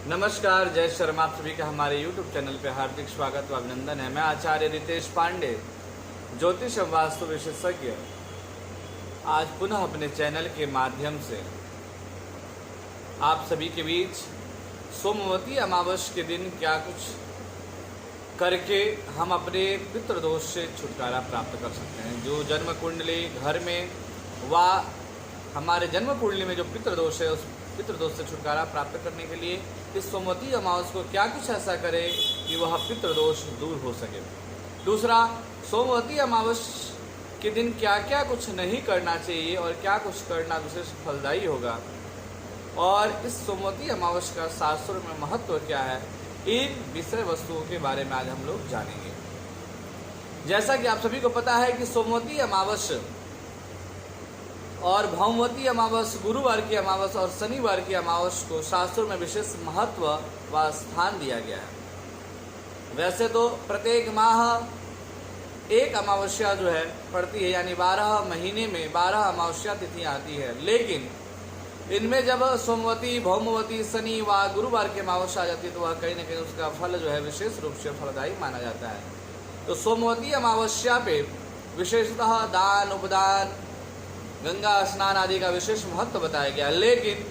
नमस्कार, जय शर्मा। आप सभी का हमारे YouTube चैनल पे हार्दिक स्वागत व अभिनंदन है। मैं आचार्य रितेश पांडे, ज्योतिष एवं वास्तु विशेषज्ञ, आज पुनः अपने चैनल के माध्यम से आप सभी के बीच सोमवती अमावस्या के दिन क्या कुछ करके हम अपने पितृदोष से छुटकारा प्राप्त कर सकते हैं। जो जन्म कुंडली घर में व हमारे जन्म कुंडली में जो पितृदोष है, उस पितृदोष से छुटकारा प्राप्त करने के लिए इस सोमवती अमावस्या को क्या कुछ ऐसा करें कि वह पितृदोष दूर हो सके। दूसरा, सोमवती अमावस्या के दिन क्या क्या कुछ नहीं करना चाहिए और क्या कुछ करना विशेष फलदायी होगा, और इस सोमवती अमावस्या का शास्त्रों में महत्व क्या है, इन विषय वस्तुओं के बारे में आज हम लोग जानेंगे। जैसा कि आप सभी को पता है कि सोमवती अमावस्या और भौमवती अमावस्या, गुरुवार की अमावस्या और शनिवार की अमावस्या को शास्त्रों में विशेष महत्व व स्थान दिया गया है। वैसे तो प्रत्येक माह एक अमावस्या जो है पड़ती है, यानी 12 महीने में 12 अमावस्या तिथियां आती है, लेकिन इनमें जब सोमवती, भौमवती, शनि व गुरुवार की अमावस्या आ जाती है तो वह कहीं ना कहीं उसका फल जो है विशेष रूप से फलदायी माना जाता है। तो सोमवती अमावस्या पे विशेषतः दान, उपदान, गंगा स्नान आदि का विशेष महत्व बताया गया। लेकिन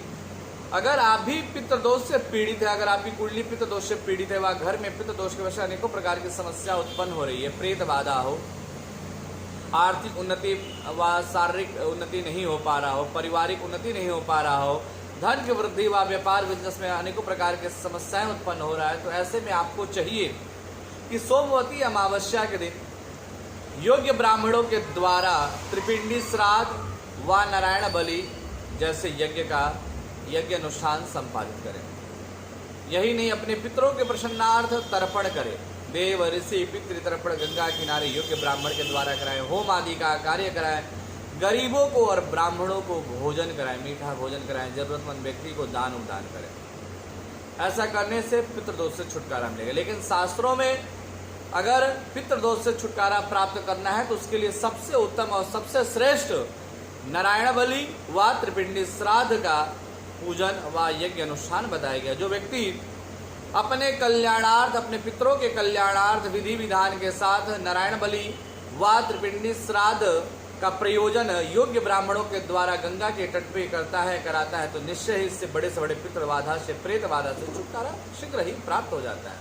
अगर आप भी पितृदोष से पीड़ित है, अगर आपकी कुंडली पितृदोष से पीड़ित है, व घर में पितृदोष के वजह से अनेकों प्रकार की समस्या उत्पन्न हो रही है, प्रेत बाधा हो, आर्थिक उन्नति व शारीरिक उन्नति नहीं हो पा रहा हो, पारिवारिक उन्नति नहीं हो पा रहा हो, धन की वृद्धि व व्यापार बिजनेस में अनेकों प्रकार की समस्याएं उत्पन्न हो रहा है, तो ऐसे में आपको चाहिए कि सोमवती अमावस्या के दिन योग्य ब्राह्मणों के द्वारा त्रिपिंडी श्राद्ध व नारायण बलि जैसे यज्ञ अनुष्ठान संपादित करें। यही नहीं, अपने पितरों के प्रसन्नार्थ तर्पण करें। देव, ऋषि, पितृ तर्पण गंगा किनारे योग्य ब्राह्मण के द्वारा कराएं। होम आदि का कार्य कराएं। गरीबों को और ब्राह्मणों को भोजन कराएं, मीठा भोजन कराएं। जरूरतमंद व्यक्ति को दान उपदान करें। ऐसा करने से पितृदोष से छुटकारा मिलेगा। लेकिन शास्त्रों में अगर पितृदोष से छुटकारा प्राप्त करना है तो उसके लिए सबसे उत्तम और सबसे श्रेष्ठ नारायण बलि व त्रिपिंडी श्राद्ध का पूजन व यज्ञ अनुष्ठान बताया गया। जो व्यक्ति अपने कल्याणार्थ, अपने पितरों के कल्याणार्थ विधि विधान के साथ नारायण बलि व त्रिपिंडी श्राद्ध का प्रयोजन योग्य ब्राह्मणों के द्वारा गंगा के तट पे कराता है, तो निश्चय ही इससे बड़े से बड़े पितृबाधा से, प्रेत बाधा से छुटकारा शीघ्र ही प्राप्त हो जाता है।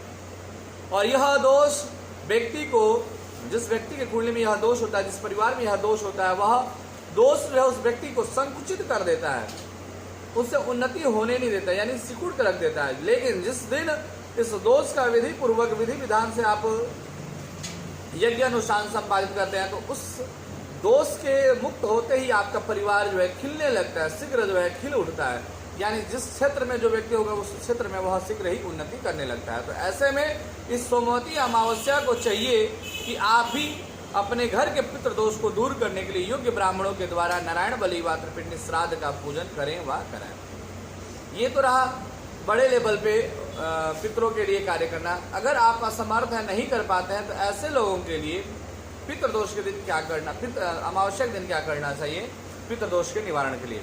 और यह दोष व्यक्ति को, जिस व्यक्ति के कुंडली में यह दोष होता है, जिस परिवार में यह दोष होता है, वह दोष जो है उस व्यक्ति को संकुचित कर देता है, उससे उन्नति होने नहीं देता, यानी सिकुड़ कर रख देता है। लेकिन जिस दिन इस दोष का विधि पूर्वक विधि विधान से आप यज्ञ अनुष्ठान संपादित करते हैं, तो उस दोष के मुक्त होते ही आपका परिवार जो है खिलने लगता है, शीघ्र जो है खिल उठता है। यानी जिस क्षेत्र में जो व्यक्ति होगा उस क्षेत्र में वह शीघ्र ही उन्नति करने लगता है। तो ऐसे में इस सोमवती अमावस्या को चाहिए कि आप भी अपने घर के पितृदोष को दूर करने के लिए योग्य ब्राह्मणों के द्वारा नारायण बलि व त्रिपिंडी श्राद्ध का पूजन करें व कराएं। ये तो रहा बड़े लेवल पे पितरों के लिए कार्य करना। अगर आप असमर्थ हैं, नहीं कर पाते हैं, तो ऐसे लोगों के लिए पितृदोष के दिन क्या करना, अमावस्या के दिन क्या करना चाहिए पितृदोष के निवारण के लिए।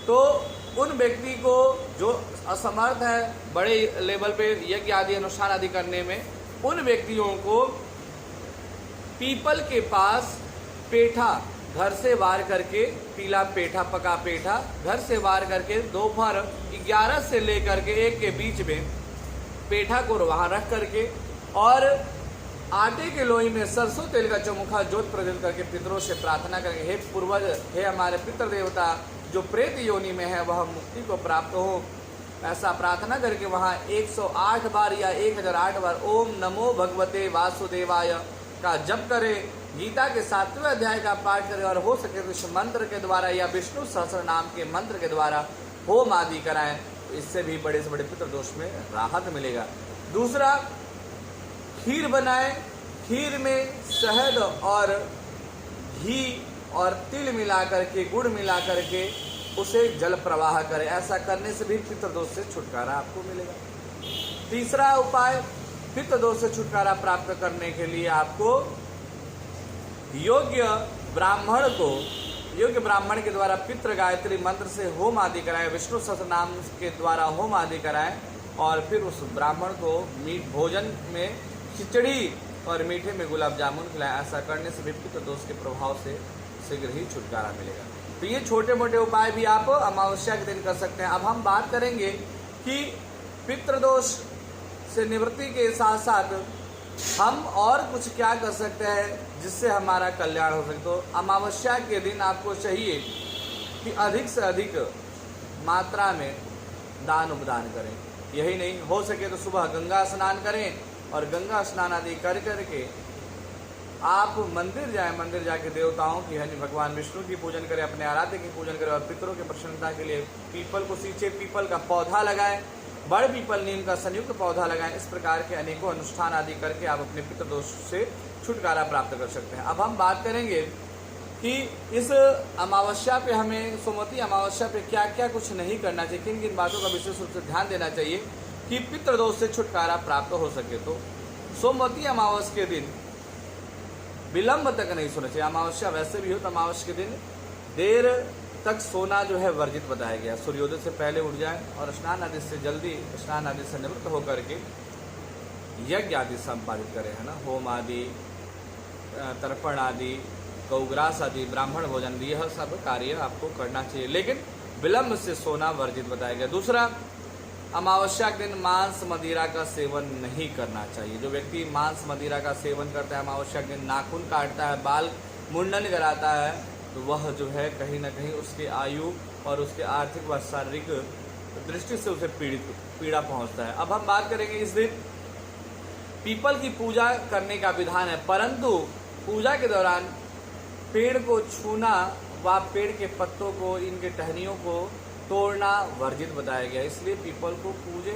तो उन व्यक्ति को जो असमर्थ है बड़े लेवल पे यज्ञ आदि अनुष्ठान आदि करने में, उन व्यक्तियों को पीपल के पास पेठा घर से वार करके, पीला पेठा, पका पेठा घर से वार करके दोपहर 11 से लेकर के 1 के बीच में पेठा को वहाँ रख करके और आटे के लोई में सरसों तेल का चौमुखा जोत प्रज्वलित करके पितरों से प्रार्थना करेंगे, हे पूर्वज, हे हमारे पितृ देवता जो प्रेत योनि में है वह मुक्ति को प्राप्त हो। ऐसा प्रार्थना करके वहाँ 108 बार या 1008 बार ओम नमो भगवते वासुदेवाय का जप करें, गीता के 7वें अध्याय का पाठ करें, और हो सके तो इस मंत्र के द्वारा या विष्णु सहस्त्र नाम के मंत्र के द्वारा होम आदि कराएं, तो इससे भी बड़े से बड़े पितृदोष में राहत मिलेगा। दूसरा, खीर बनाएं। खीर में शहद और घी और तिल मिला करके, गुड़ मिला करके उसे जल प्रवाह करें। ऐसा करने से भी पितृदोष से छुटकारा आपको मिलेगा। तीसरा उपाय, पितृदोष से छुटकारा प्राप्त करने के लिए आपको योग्य ब्राह्मण के द्वारा पितृ गायत्री मंत्र से होम आदि कराएं, विष्णु सहस्त्र नाम के द्वारा होम आदि कराएं, और फिर उस ब्राह्मण को मीठ भोजन में खिचड़ी और मीठे में गुलाब जामुन खिलाएं। ऐसा करने से भी पितृदोष के प्रभाव से शीघ्र ही छुटकारा मिलेगा। तो ये छोटे मोटे उपाय भी आप अमावस्या के दिन कर सकते हैं। अब हम बात करेंगे कि पितृदोष से निवृत्ति के साथ साथ हम और कुछ क्या कर सकते हैं जिससे हमारा कल्याण हो सके। तो अमावस्या के दिन आपको चाहिए कि अधिक से अधिक मात्रा में दान उपदान करें। यही नहीं हो सके तो सुबह गंगा स्नान करें और गंगा स्नान आदि कर करके आप मंदिर जाएं, मंदिर जाके देवताओं की यानी भगवान विष्णु की पूजन करें, अपने आराध्य की पूजन करें और पितरों की प्रसन्नता के लिए पीपल को सींचे, पीपल का पौधा लगाएं, बड़ पीपल नीम का संयुक्त पौधा लगाएं। इस प्रकार के अनेकों अनुष्ठान आदि करके आप अपने पितृदोष से छुटकारा प्राप्त कर सकते हैं। अब हम बात करेंगे कि इस अमावस्या पे हमें, सोमवती अमावस्या पे क्या क्या कुछ नहीं करना चाहिए, किन किन बातों का विशेष रूप से ध्यान देना चाहिए कि पितृदोष से छुटकारा प्राप्त हो सके। तो सोमवती अमावस्या के दिन विलंब तक नहीं सोना चाहिए। अमावस्या वैसे भी हो तो अमावस्या के दिन देर तक सोना जो है वर्जित बताया गया। सूर्योदय से पहले उठ जाए और स्नान आदि से जल्दी स्नान आदि से निवृत्त होकर के यज्ञ आदि संपादित करें, है ना, होम आदि, तर्पण आदि, गौग्रास आदि, ब्राह्मण भोजन, यह सब कार्य आपको करना चाहिए, लेकिन विलंब से सोना वर्जित बताया गया। दूसरा, अमावस्या के दिन मांस मदिरा का सेवन नहीं करना चाहिए। जो व्यक्ति मांस मदिरा का सेवन करता है, अमावस्या के दिन नाखून काटता है, बाल मुंडन कराता है, तो वह जो है कहीं ना कहीं उसके आयु और उसके आर्थिक व शारीरिक दृष्टि से उसे पीड़ा पहुंचता है। अब हम बात करेंगे, इस दिन पीपल की पूजा करने का विधान है, परंतु पूजा के दौरान पेड़ को छूना व पेड़ के पत्तों को, इनके टहनियों को तोड़ना वर्जित बताया गया। इसलिए पीपल को पूजे,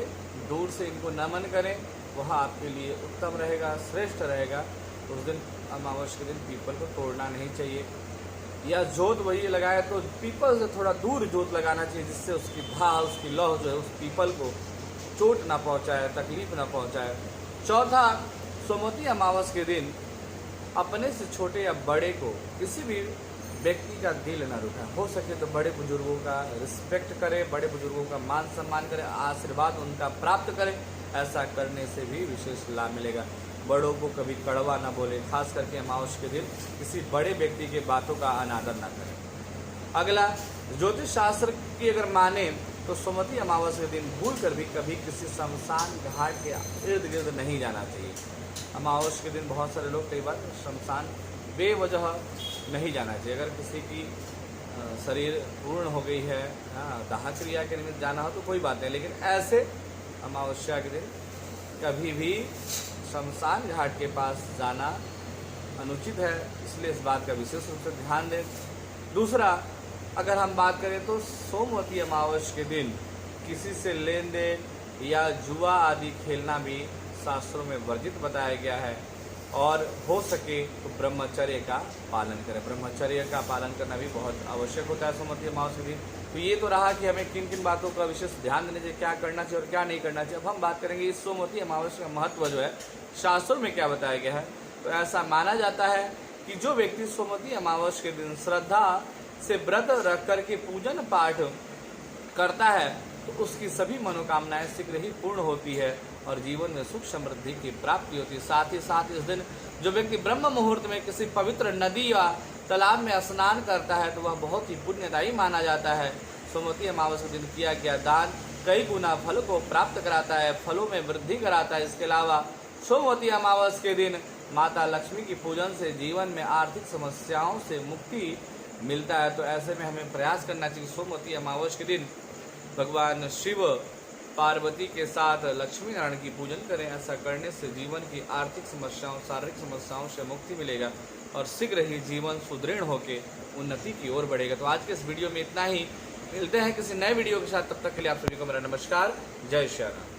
दूर से इनको नमन करें, वह आपके लिए उत्तम रहेगा, श्रेष्ठ रहेगा। उस दिन अमावस्या के दिन पीपल को तोड़ना नहीं चाहिए। या जोत वही लगाए तो पीपल से थोड़ा दूर जोत लगाना चाहिए, जिससे उसकी भाव, उसकी लौ जो है उस पीपल को चोट ना पहुंचाए, तकलीफ ना पहुंचाए। चौथा, सोमवती अमावस्या के दिन अपने से छोटे या बड़े को, किसी भी व्यक्ति का दिल न रुका। हो सके तो बड़े बुजुर्गों का रिस्पेक्ट करें, बड़े बुजुर्गों का मान सम्मान करें, आशीर्वाद उनका प्राप्त करें। ऐसा करने से भी विशेष लाभ मिलेगा। बड़ों को कभी कड़वा ना बोले, खास करके अमावस्या के दिन किसी बड़े व्यक्ति के बातों का अनादर ना करें। अगला, ज्योतिष शास्त्र की अगर माने तो सोमवती अमावस्या के दिन भूल कर भी कभी किसी शमशान घाट के इर्द गिर्द नहीं जाना चाहिए। अमावस्या के दिन बहुत सारे लोग कई बार शमशान बेवजह नहीं जाना चाहिए। अगर किसी की शरीर पूर्ण हो गई है, दाह क्रिया के निमित्त जाना हो तो कोई बात नहीं, लेकिन ऐसे अमावस्या के दिन कभी भी शमशान घाट के पास जाना अनुचित है। इसलिए इस बात का विशेष रूप से ध्यान दें। दूसरा, अगर हम बात करें तो सोमवती अमावस्या के दिन किसी से लेन देन या जुआ आदि खेलना भी शास्त्रों में वर्जित बताया गया है। और हो सके तो ब्रह्मचर्य का पालन करें। ब्रह्मचर्य का पालन करना भी बहुत आवश्यक होता है सोमवती अमावस्या के दिन। तो ये तो रहा कि हमें किन किन बातों का विशेष ध्यान देना चाहिए, क्या करना चाहिए और क्या नहीं करना चाहिए। अब हम बात करेंगे इस सोमवती अमावस्या का महत्व जो है शास्त्रों में क्या बताया गया है। तो ऐसा माना जाता है कि जो व्यक्ति सोमवती अमावस्या के दिन श्रद्धा से व्रत रख करके पूजन पाठ करता है तो उसकी सभी मनोकामनाएं शीघ्र ही पूर्ण होती है और जीवन में सुख समृद्धि की प्राप्ति होती है। साथ ही साथ इस दिन जो व्यक्ति ब्रह्म मुहूर्त में किसी पवित्र नदी या तालाब में स्नान करता है तो वह बहुत ही पुण्यदायी माना जाता है। सोमवती अमावस्या के दिन किया गया दान कई गुना फल को प्राप्त कराता है, फलों में वृद्धि कराता है। इसके अलावा सोमवती अमावस्या के दिन माता लक्ष्मी की पूजन से जीवन में आर्थिक समस्याओं से मुक्ति मिलता है। तो ऐसे में हमें प्रयास करना चाहिए सोमवती अमावस्या के दिन भगवान शिव पार्वती के साथ लक्ष्मी नारायण की पूजन करें। ऐसा करने से जीवन की आर्थिक समस्याओं, शारीरिक समस्याओं से मुक्ति मिलेगा और शीघ्र ही जीवन सुदृढ़ होकर उन्नति की ओर बढ़ेगा। तो आज के इस वीडियो में इतना ही। मिलते हैं किसी नए वीडियो के साथ, तब तक के लिए आप सभी को मेरा नमस्कार। जय श्री राम।